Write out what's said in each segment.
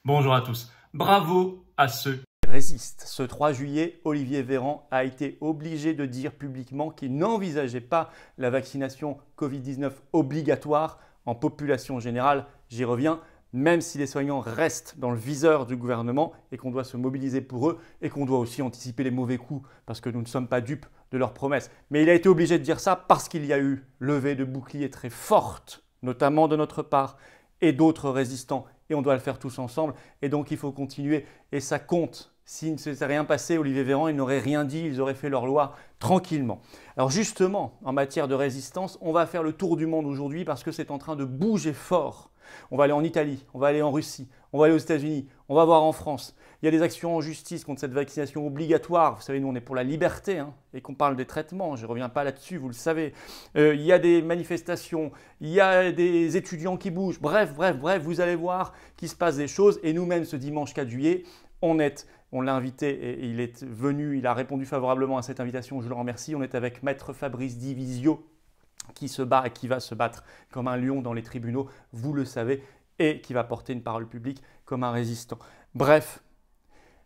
Bonjour à tous. Bravo à ceux qui résistent. Ce 3 juillet, Olivier Véran a été obligé de dire publiquement qu'il n'envisageait pas la vaccination Covid-19 obligatoire en population générale. J'y reviens. Même si les soignants restent dans le viseur du gouvernement et qu'on doit se mobiliser pour eux et qu'on doit aussi anticiper les mauvais coups parce que nous ne sommes pas dupes de leurs promesses. Mais il a été obligé de dire ça parce qu'il y a eu levée de boucliers très forte, notamment de notre part et d'autres résistants. Et on doit le faire tous ensemble. Et donc il faut continuer et ça compte. S'il ne s'était rien passé, Olivier Véran, ils n'auraient rien dit, ils auraient fait leur loi tranquillement. Alors justement, en matière de résistance, on va faire le tour du monde aujourd'hui parce que c'est en train de bouger fort. On va aller en Italie, on va aller en Russie, on va aller aux États-Unis, on va voir en France. Il y a des actions en justice contre cette vaccination obligatoire. Vous savez, nous, on est pour la liberté et qu'on parle des traitements. Je ne reviens pas là-dessus, vous le savez. Il y a des manifestations, il y a des étudiants qui bougent. Bref, vous allez voir qu'il se passe des choses. Et nous-mêmes, ce dimanche 4 juillet, on l'a invité et il est venu, il a répondu favorablement à cette invitation, je le remercie. On est avec Maître Fabrice Divisio qui se bat et qui va se battre comme un lion dans les tribunaux, vous le savez, et qui va porter une parole publique comme un résistant. Bref,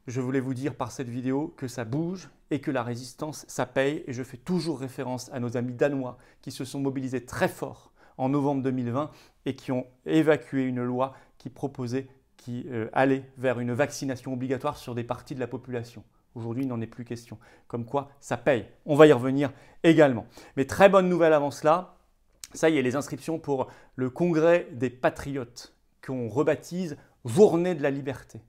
je voulais vous dire par cette vidéo que ça bouge et que la résistance, ça paye. Et je fais toujours référence à nos amis danois qui se sont mobilisés très fort en novembre 2020 et qui ont évacué une loi qui allait vers une vaccination obligatoire sur des parties de la population. Aujourd'hui, il n'en est plus question. Comme quoi, ça paye. On va y revenir également. Mais très bonne nouvelle avant cela, ça y est, les inscriptions pour le congrès des patriotes qu'on rebaptise Journée de la liberté,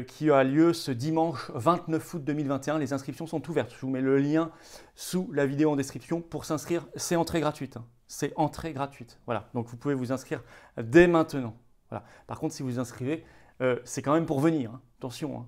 qui a lieu ce dimanche 29 août 2021. Les inscriptions sont ouvertes. Je vous mets le lien sous la vidéo en description pour s'inscrire. C'est entrée gratuite. C'est entrée gratuite. Voilà. Donc, vous pouvez vous inscrire dès maintenant. Voilà. Par contre, si vous vous inscrivez, c'est quand même pour venir. Attention,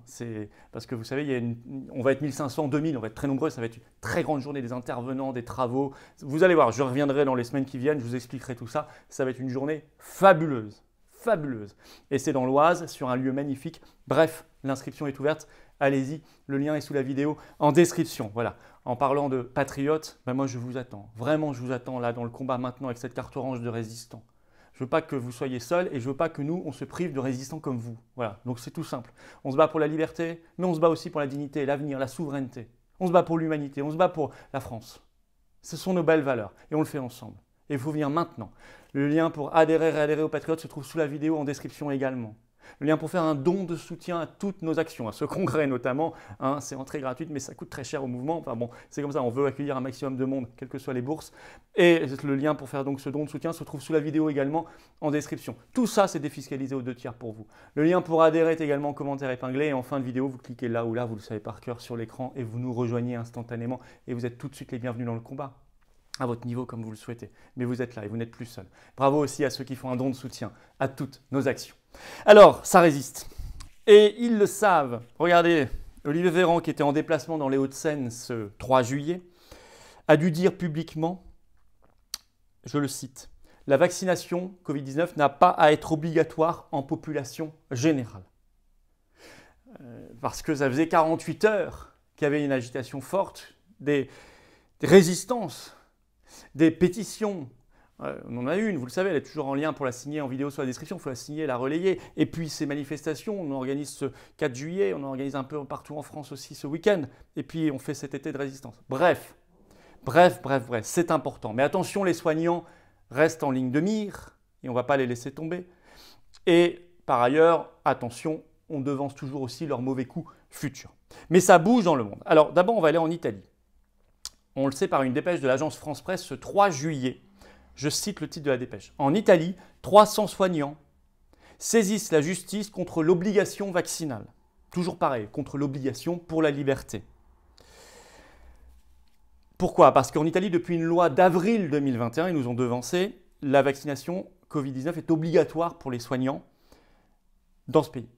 parce que vous savez, on va être 1500, 2000, on va être très nombreux. Ça va être une très grande journée, des intervenants, des travaux. Vous allez voir, je reviendrai dans les semaines qui viennent, je vous expliquerai tout ça. Ça va être une journée fabuleuse. Fabuleuse. Et c'est dans l'Oise, sur un lieu magnifique. Bref, l'inscription est ouverte. Allez-y, le lien est sous la vidéo en description. Voilà. En parlant de patriotes, moi je vous attends. Vraiment, je vous attends là dans le combat maintenant avec cette carte orange de résistants. Je ne veux pas que vous soyez seuls et je ne veux pas que nous, on se prive de résistants comme vous. Voilà, donc c'est tout simple. On se bat pour la liberté, mais on se bat aussi pour la dignité, l'avenir, la souveraineté. On se bat pour l'humanité, on se bat pour la France. Ce sont nos belles valeurs et on le fait ensemble. Et il faut venir maintenant. Le lien pour adhérer, réadhérer aux Patriotes se trouve sous la vidéo en description également. Le lien pour faire un don de soutien à toutes nos actions, à ce congrès notamment. C'est entrée gratuite, mais ça coûte très cher au mouvement. Enfin bon, c'est comme ça, on veut accueillir un maximum de monde, quelles que soient les bourses. Et le lien pour faire donc ce don de soutien se trouve sous la vidéo également en description. Tout ça, c'est défiscalisé aux 2 tiers pour vous. Le lien pour adhérer est également en commentaire épinglé. Et en fin de vidéo, vous cliquez là ou là, vous le savez par cœur sur l'écran, et vous nous rejoignez instantanément. Et vous êtes tout de suite les bienvenus dans le combat. À votre niveau comme vous le souhaitez. Mais vous êtes là et vous n'êtes plus seul. Bravo aussi à ceux qui font un don de soutien à toutes nos actions. Alors, ça résiste. Et ils le savent. Regardez, Olivier Véran, qui était en déplacement dans les Hauts-de-Seine ce 3 juillet, a dû dire publiquement, je le cite, « La vaccination Covid-19 n'a pas à être obligatoire en population générale. » Parce que ça faisait 48 heures qu'il y avait une agitation forte, des résistances, des pétitions. On en a une, vous le savez, elle est toujours en lien pour la signer en vidéo sur la description, il faut la signer, la relayer. Et puis ces manifestations, on organise ce 4 juillet, on en organise un peu partout en France aussi ce week-end. Et puis on fait cet été de résistance. Bref, c'est important. Mais attention, les soignants restent en ligne de mire et on ne va pas les laisser tomber. Et par ailleurs, attention, on devance toujours aussi leurs mauvais coups futurs. Mais ça bouge dans le monde. Alors d'abord, on va aller en Italie. On le sait par une dépêche de l'agence France-Presse ce 3 juillet. Je cite le titre de la dépêche. En Italie, 300 soignants saisissent la justice contre l'obligation vaccinale. Toujours pareil, contre l'obligation pour la liberté. Pourquoi? Parce qu'en Italie, depuis une loi d'avril 2021, ils nous ont devancé, la vaccination Covid-19 est obligatoire pour les soignants dans ce pays.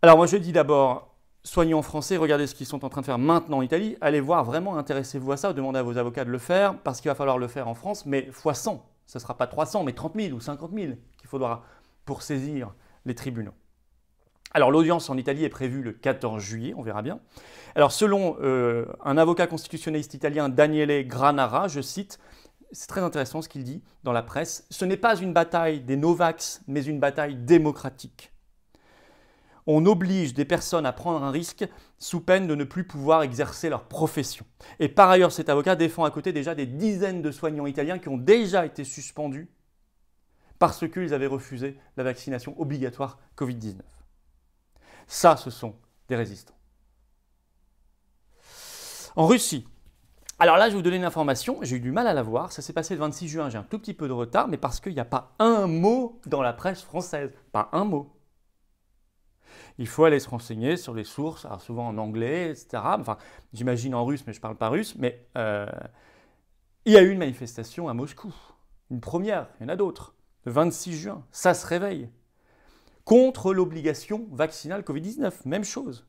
Alors moi je dis d'abord, soignants français, regardez ce qu'ils sont en train de faire maintenant en Italie. Allez voir, vraiment, intéressez-vous à ça. Demandez à vos avocats de le faire parce qu'il va falloir le faire en France, mais fois 100. Ce ne sera pas 300, mais 30 000 ou 50 000 qu'il faudra pour saisir les tribunaux. Alors, l'audience en Italie est prévue le 14 juillet, on verra bien. Alors, selon un avocat constitutionnaliste italien, Daniele Granara, je cite, c'est très intéressant ce qu'il dit dans la presse, « Ce n'est pas une bataille des Novax, mais une bataille démocratique. » on oblige des personnes à prendre un risque sous peine de ne plus pouvoir exercer leur profession. Et par ailleurs, cet avocat défend à côté déjà des dizaines de soignants italiens qui ont déjà été suspendus parce qu'ils avaient refusé la vaccination obligatoire Covid-19. Ça, ce sont des résistants. En Russie, alors là, je vais vous donner une information, j'ai eu du mal à la voir, ça s'est passé le 26 juin, j'ai un tout petit peu de retard, mais parce qu'il n'y a pas un mot dans la presse française, pas un mot. Il faut aller se renseigner sur les sources, alors souvent en anglais, etc. Enfin, j'imagine en russe, mais je ne parle pas russe, mais il y a eu une manifestation à Moscou, une première, il y en a d'autres, le 26 juin, ça se réveille, contre l'obligation vaccinale Covid-19, même chose.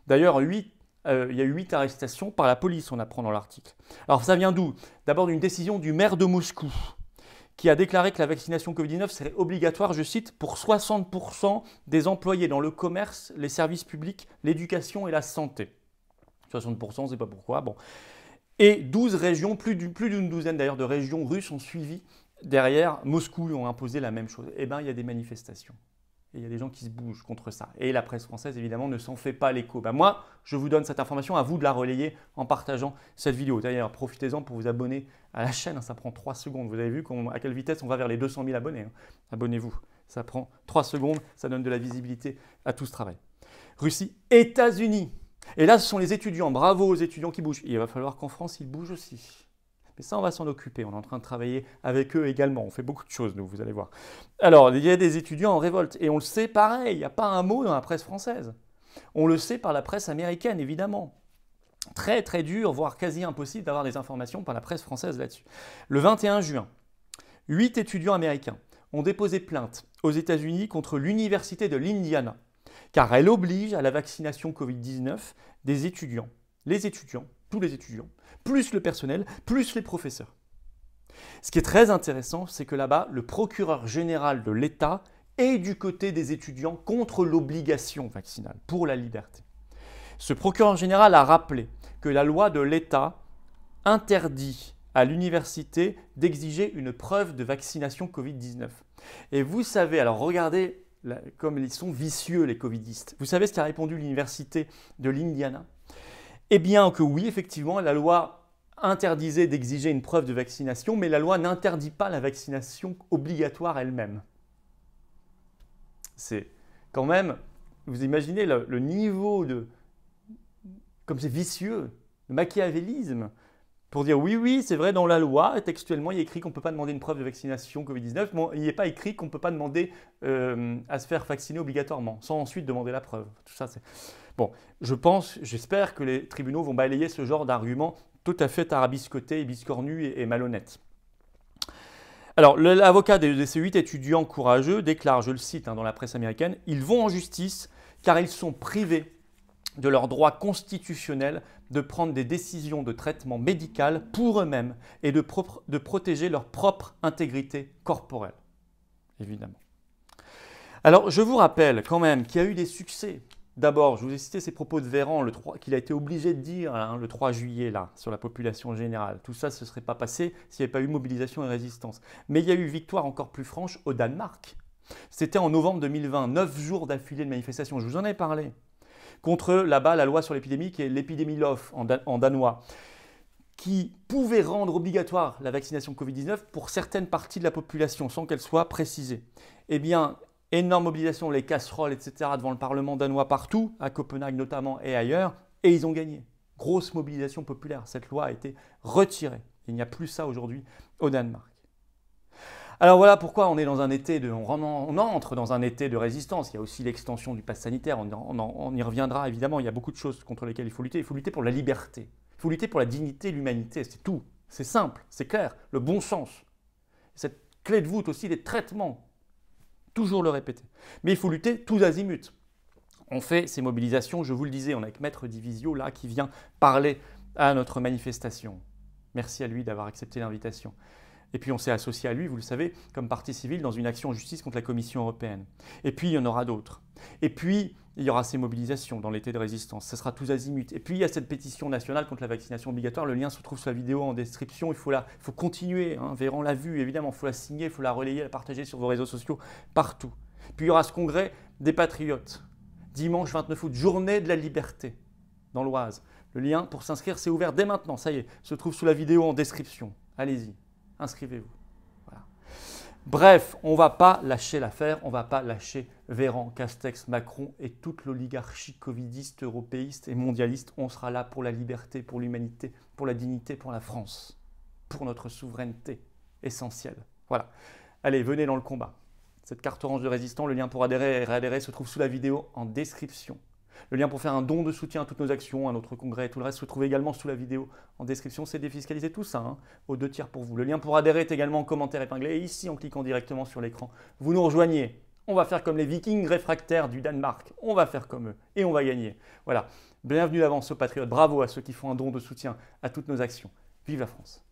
D'ailleurs, il y a eu 8 arrestations par la police, on apprend dans l'article. Alors ça vient d'où? D'abord d'une décision du maire de Moscou, qui a déclaré que la vaccination Covid-19 serait obligatoire, je cite, pour 60% des employés dans le commerce, les services publics, l'éducation et la santé. 60%, on ne sait pas pourquoi. Bon. Et 12 régions, plus d'une douzaine d'ailleurs de régions russes ont suivi derrière Moscou et ont imposé la même chose. Eh bien, il y a des manifestations. Et il y a des gens qui se bougent contre ça. Et la presse française, évidemment, ne s'en fait pas l'écho. Ben moi, je vous donne cette information, à vous de la relayer en partageant cette vidéo. D'ailleurs, profitez-en pour vous abonner à la chaîne. Ça prend 3 secondes. Vous avez vu à quelle vitesse on va vers les 200 000 abonnés. Abonnez-vous. Ça prend 3 secondes. Ça donne de la visibilité à tout ce travail. Russie, États-Unis. Et là, ce sont les étudiants. Bravo aux étudiants qui bougent. Il va falloir qu'en France, ils bougent aussi. Mais ça, on va s'en occuper. On est en train de travailler avec eux également. On fait beaucoup de choses, nous, vous allez voir. Alors, il y a des étudiants en révolte. Et on le sait pareil. Il n'y a pas un mot dans la presse française. On le sait par la presse américaine, évidemment. Très, très dur, voire quasi impossible d'avoir des informations par la presse française là-dessus. Le 21 juin, 8 étudiants américains ont déposé plainte aux États-Unis contre l'Université de l'Indiana, car elle oblige à la vaccination Covid-19 des étudiants. Les étudiants, tous les étudiants, plus le personnel, plus les professeurs. Ce qui est très intéressant, c'est que là-bas, le procureur général de l'État est du côté des étudiants contre l'obligation vaccinale, pour la liberté. Ce procureur général a rappelé que la loi de l'État interdit à l'université d'exiger une preuve de vaccination Covid-19. Et vous savez, alors regardez comme ils sont vicieux les covidistes. Vous savez ce qu'a répondu l'université de l'Indiana? Eh bien que oui, effectivement, la loi interdisait d'exiger une preuve de vaccination, mais la loi n'interdit pas la vaccination obligatoire elle-même. C'est quand même, vous imaginez le niveau de, comme c'est vicieux, le machiavélisme, pour dire oui, c'est vrai, dans la loi, textuellement, il est écrit qu'on ne peut pas demander une preuve de vaccination Covid-19, mais il n'est pas écrit qu'on ne peut pas demander à se faire vacciner obligatoirement, sans ensuite demander la preuve. Tout ça, c'est... Bon, j'espère que les tribunaux vont balayer ce genre d'arguments tout à fait tarabiscotés, biscornus et malhonnêtes. Alors, l'avocat de ces 8 étudiants courageux déclare, je le cite dans la presse américaine, « Ils vont en justice car ils sont privés de leur droit constitutionnel de prendre des décisions de traitement médical pour eux-mêmes et de protéger leur propre intégrité corporelle. » Évidemment. Alors, je vous rappelle quand même qu'il y a eu des succès. D'abord, je vous ai cité ces propos de Véran qu'il a été obligé de dire le 3 juillet là, sur la population générale. Tout ça, ce ne serait pas passé s'il n'y avait pas eu mobilisation et résistance. Mais il y a eu victoire encore plus franche au Danemark. C'était en novembre 2020, 9 jours d'affilée de manifestation. Je vous en ai parlé. Contre là-bas la loi sur l'épidémie qui est l'épidémie-LOF en danois, qui pouvait rendre obligatoire la vaccination Covid-19 pour certaines parties de la population sans qu'elle soit précisée. Eh bien, énorme mobilisation, les casseroles, etc. devant le Parlement danois partout, à Copenhague notamment et ailleurs, et ils ont gagné. Grosse mobilisation populaire. Cette loi a été retirée. Il n'y a plus ça aujourd'hui au Danemark. Alors voilà pourquoi on est dans un été on entre dans un été de résistance. Il y a aussi l'extension du pass sanitaire, on y reviendra évidemment, il y a beaucoup de choses contre lesquelles il faut lutter. Il faut lutter pour la liberté, il faut lutter pour la dignité, l'humanité, c'est tout. C'est simple, c'est clair, le bon sens. Cette clé de voûte aussi, les traitements, toujours le répéter. Mais il faut lutter tous azimuts. On fait ces mobilisations, je vous le disais, on a avec Maître Divisio là qui vient parler à notre manifestation. Merci à lui d'avoir accepté l'invitation. Et puis on s'est associé à lui, vous le savez, comme partie civile dans une action en justice contre la Commission européenne. Et puis il y en aura d'autres. Et puis il y aura ces mobilisations dans l'été de résistance. Ce sera tous azimuts. Et puis il y a cette pétition nationale contre la vaccination obligatoire. Le lien se trouve sur la vidéo en description. Il faut continuer. Véran l'a vu, évidemment. Il faut la signer, il faut la relayer, la partager sur vos réseaux sociaux, partout. Puis il y aura ce congrès des patriotes. dimanche 29 août, journée de la liberté dans l'Oise. Le lien pour s'inscrire, c'est ouvert dès maintenant, ça y est, se trouve sous la vidéo en description. Allez-y, inscrivez-vous. Voilà. Bref, on ne va pas lâcher l'affaire, on ne va pas lâcher Véran, Castex, Macron et toute l'oligarchie covidiste, européiste et mondialiste. On sera là pour la liberté, pour l'humanité, pour la dignité, pour la France, pour notre souveraineté essentielle. Voilà. Allez, venez dans le combat. Cette carte orange de résistant, le lien pour adhérer et réadhérer se trouve sous la vidéo en description. Le lien pour faire un don de soutien à toutes nos actions, à notre congrès et tout le reste se trouve également sous la vidéo en description. C'est défiscalisé tout ça, hein, aux 2 tiers pour vous. Le lien pour adhérer est également en commentaire épinglé et ici en cliquant directement sur l'écran. Vous nous rejoignez. On va faire comme les Vikings réfractaires du Danemark. On va faire comme eux et on va gagner. Voilà. Bienvenue d'avance aux patriotes. Bravo à ceux qui font un don de soutien à toutes nos actions. Vive la France!